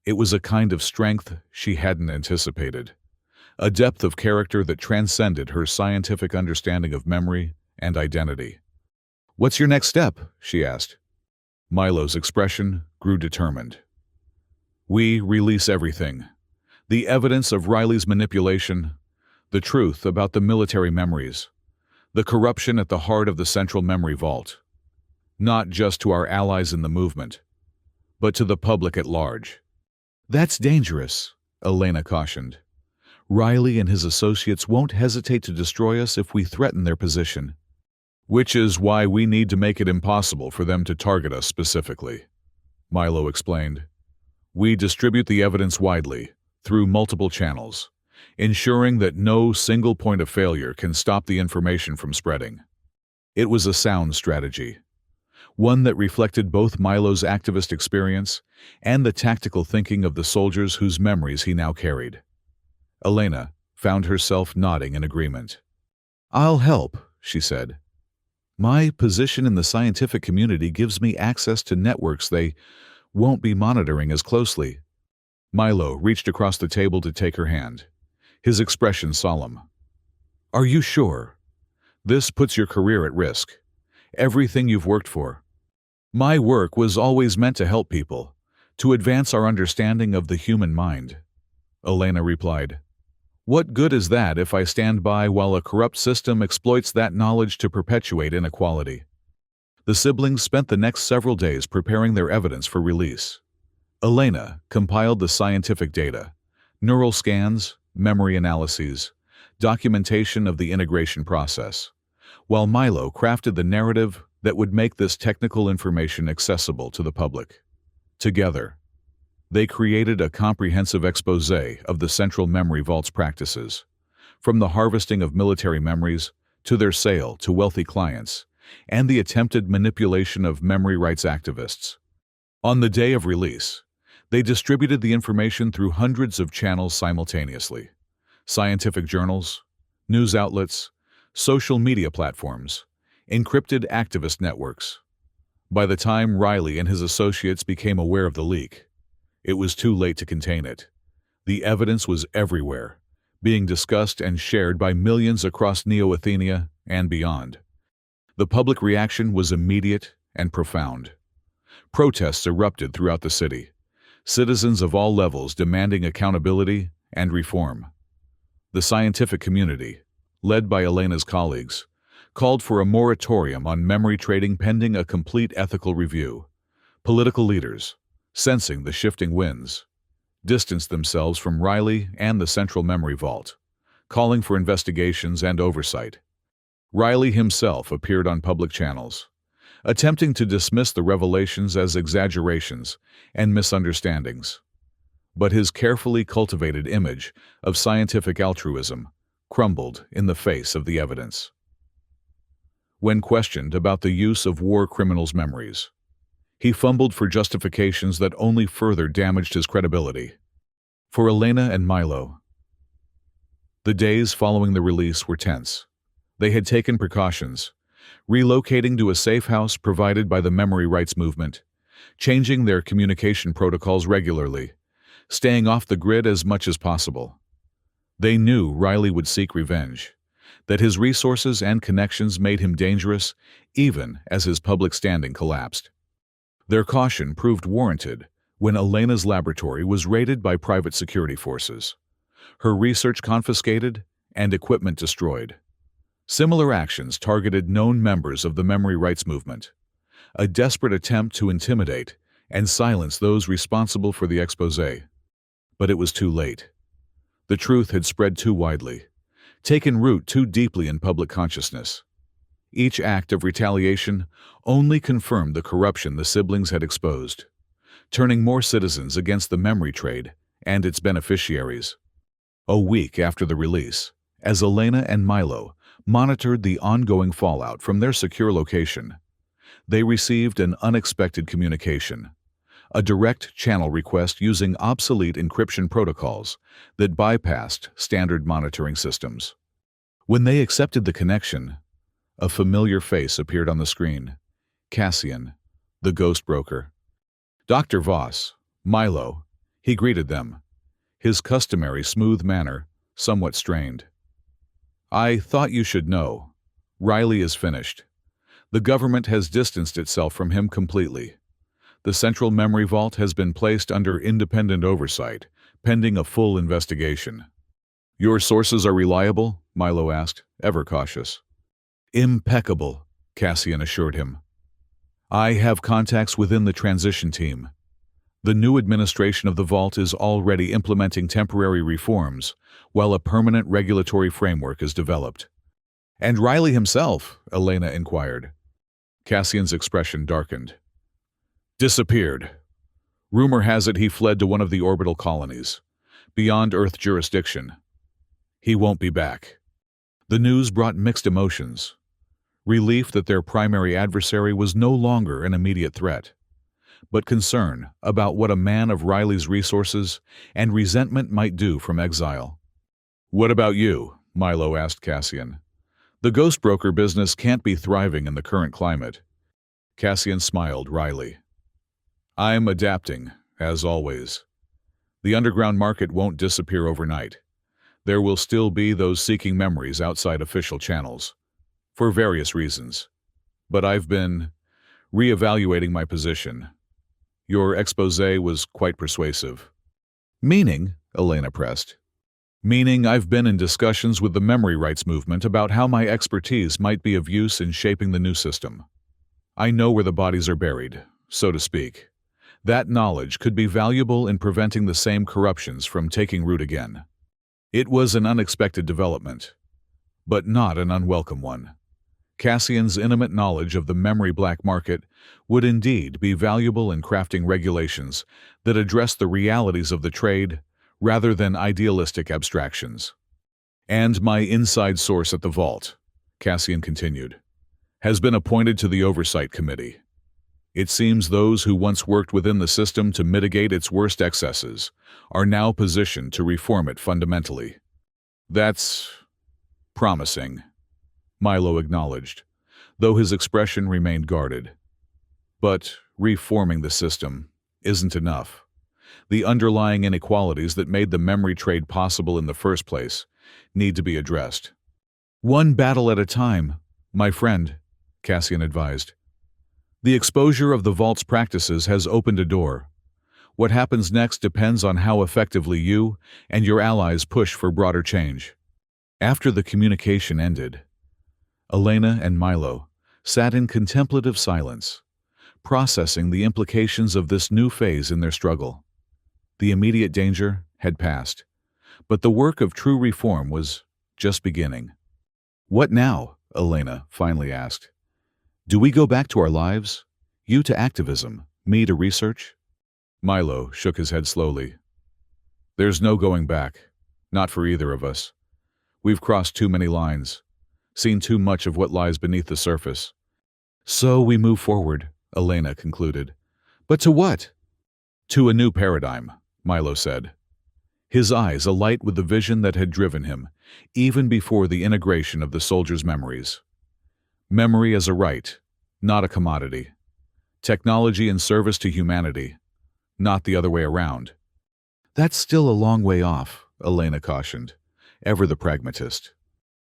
It was a kind of strength she hadn't anticipated, a depth of character that transcended her scientific understanding of memory and identity. What's your next step? She asked. Milo's expression grew determined. We release everything. The evidence of Riley's manipulation, the truth about the military memories, the corruption at the heart of the central memory vault. Not just to our allies in the movement, but to the public at large. That's dangerous, Elena cautioned. Riley and his associates won't hesitate to destroy us if we threaten their position. Which is why we need to make it impossible for them to target us specifically, Milo explained. We distribute the evidence widely, through multiple channels, ensuring that no single point of failure can stop the information from spreading. It was a sound strategy, one that reflected both Milo's activist experience and the tactical thinking of the soldiers whose memories he now carried. Elena found herself nodding in agreement. I'll help, she said. My position in the scientific community gives me access to networks they won't be monitoring as closely. Milo reached across the table to take her hand, his expression solemn. Are you sure? This puts your career at risk. Everything you've worked for. My work was always meant to help people, to advance our understanding of the human mind. Elena replied. What good is that if I stand by while a corrupt system exploits that knowledge to perpetuate inequality? The siblings spent the next several days preparing their evidence for release. Elena compiled the scientific data, neural scans, memory analyses, documentation of the integration process, while Milo crafted the narrative that would make this technical information accessible to the public. Together, they created a comprehensive exposé of the Central Memory Vault's practices, from the harvesting of military memories to their sale to wealthy clients, and the attempted manipulation of memory rights activists. On the day of release, they distributed the information through hundreds of channels simultaneously: scientific journals, news outlets, social media platforms, encrypted activist networks. By the time Riley and his associates became aware of the leak, it was too late to contain it. The evidence was everywhere, being discussed and shared by millions across Neo-Athenia and beyond. The public reaction was immediate and profound. Protests erupted throughout the city, citizens of all levels demanding accountability and reform. The scientific community, led by Elena's colleagues, called for a moratorium on memory trading pending a complete ethical review. Political leaders, sensing the shifting winds, distanced themselves from Riley and the Central Memory Vault, calling for investigations and oversight. Riley himself appeared on public channels, attempting to dismiss the revelations as exaggerations and misunderstandings. But his carefully cultivated image of scientific altruism crumbled in the face of the evidence. When questioned about the use of war criminals' memories, he fumbled for justifications that only further damaged his credibility. For Elena and Milo, the days following the release were tense. They had taken precautions, relocating to a safe house provided by the memory rights movement, changing their communication protocols regularly, staying off the grid as much as possible. They knew Riley would seek revenge, that his resources and connections made him dangerous even as his public standing collapsed. Their caution proved warranted when Elena's laboratory was raided by private security forces, her research confiscated and equipment destroyed. Similar actions targeted known members of the memory rights movement, a desperate attempt to intimidate and silence those responsible for the exposé. But it was too late. The truth had spread too widely, taken root too deeply in public consciousness. Each act of retaliation only confirmed the corruption the siblings had exposed, turning more citizens against the memory trade and its beneficiaries. A week after the release, as Elena and Milo monitored the ongoing fallout from their secure location, they received an unexpected communication, a direct channel request using obsolete encryption protocols that bypassed standard monitoring systems. When they accepted the connection, a familiar face appeared on the screen: Cassian, the ghost broker. Dr. Voss, Milo, he greeted them, his customary smooth manner somewhat strained. I thought you should know. Riley is finished. The government has distanced itself from him completely. The Central Memory Vault has been placed under independent oversight, pending a full investigation. Your sources are reliable? Milo asked, ever cautious. Impeccable, Cassian assured him. I have contacts within the transition team. The new administration of the Vault is already implementing temporary reforms, while a permanent regulatory framework is developed. And Riley himself? Elena inquired. Cassian's expression darkened. Disappeared. Rumor has it he fled to one of the orbital colonies, beyond Earth jurisdiction. He won't be back. The news brought mixed emotions. Relief that their primary adversary was no longer an immediate threat, but concern about what a man of Riley's resources and resentment might do from exile. What about you? Milo asked Cassian. The ghost broker business can't be thriving in the current climate. Cassian smiled wryly. I'm adapting, as always. The underground market won't disappear overnight. There will still be those seeking memories outside official channels, for various reasons. But I've been reevaluating my position. Your exposé was quite persuasive. Meaning, Elena pressed. Meaning I've been in discussions with the memory rights movement about how my expertise might be of use in shaping the new system. I know where the bodies are buried, so to speak. That knowledge could be valuable in preventing the same corruptions from taking root again. It was an unexpected development, but not an unwelcome one. Cassian's intimate knowledge of the memory black market would indeed be valuable in crafting regulations that address the realities of the trade rather than idealistic abstractions. And my inside source at the vault, Cassian continued, has been appointed to the Oversight Committee. It seems those who once worked within the system to mitigate its worst excesses are now positioned to reform it fundamentally. That's promising, Milo acknowledged, though his expression remained guarded. But reforming the system isn't enough. The underlying inequalities that made the memory trade possible in the first place need to be addressed. One battle at a time, my friend, Cassian advised. The exposure of the Vault's practices has opened a door. What happens next depends on how effectively you and your allies push for broader change. After the communication ended, Elena and Milo sat in contemplative silence, processing the implications of this new phase in their struggle. The immediate danger had passed, but the work of true reform was just beginning. What now? Elena finally asked. Do we go back to our lives? You to activism, me to research? Milo shook his head slowly. There's no going back, not for either of us. We've crossed too many lines, seen too much of what lies beneath the surface. So we move forward, Elena concluded. But to what? To a new paradigm, Milo said, his eyes alight with the vision that had driven him, even before the integration of the soldiers' memories. Memory as a right, not a commodity. Technology in service to humanity, not the other way around. That's still a long way off, Elena cautioned, ever the pragmatist.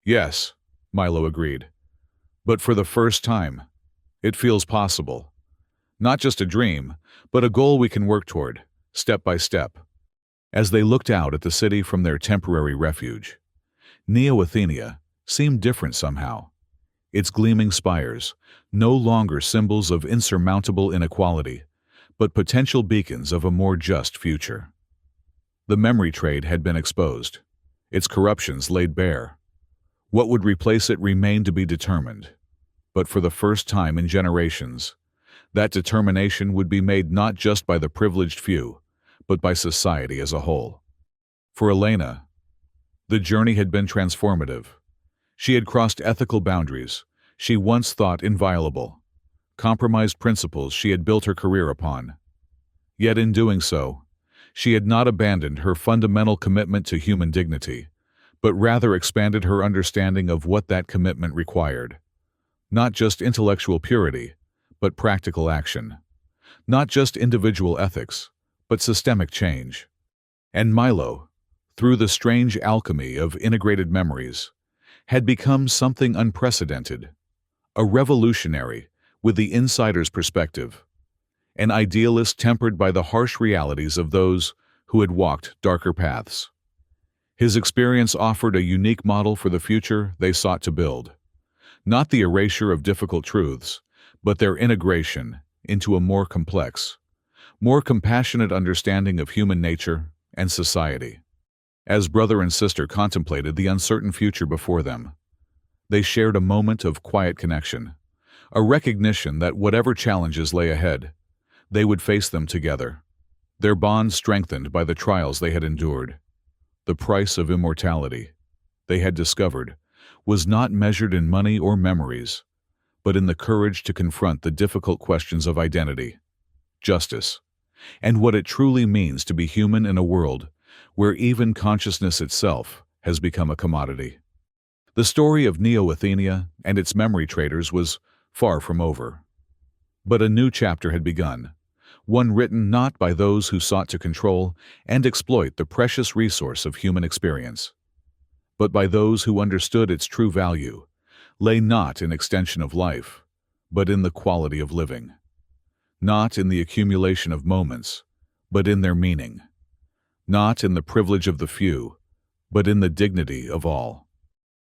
Yes, Milo agreed. But for the first time, it feels possible. Not just a dream, but a goal we can work toward, step by step. As they looked out at the city from their temporary refuge, Neo Athenia seemed different somehow. Its gleaming spires, no longer symbols of insurmountable inequality, but potential beacons of a more just future. The memory trade had been exposed, its corruptions laid bare. What would replace it remained to be determined, but for the first time in generations, that determination would be made not just by the privileged few, but by society as a whole. For Elena, the journey had been transformative. She had crossed ethical boundaries she once thought inviolable, compromised principles she had built her career upon. Yet in doing so, she had not abandoned her fundamental commitment to human dignity, but rather expanded her understanding of what that commitment required. Not just intellectual purity, but practical action. Not just individual ethics, but systemic change. And Milo, through the strange alchemy of integrated memories, had become something unprecedented, a revolutionary with the insider's perspective, an idealist tempered by the harsh realities of those who had walked darker paths. His experience offered a unique model for the future they sought to build, not the erasure of difficult truths, but their integration into a more complex, more compassionate understanding of human nature and society. As brother and sister contemplated the uncertain future before them, they shared a moment of quiet connection, a recognition that whatever challenges lay ahead, they would face them together, their bond strengthened by the trials they had endured. The price of immortality, they had discovered, was not measured in money or memories, but in the courage to confront the difficult questions of identity, justice, and what it truly means to be human in a world where even consciousness itself has become a commodity. The story of Neo-Athenia and its memory traders was far from over. But a new chapter had begun, one written not by those who sought to control and exploit the precious resource of human experience, but by those who understood its true value lay not in extension of life, but in the quality of living, not in the accumulation of moments, but in their meaning, not in the privilege of the few, but in the dignity of all.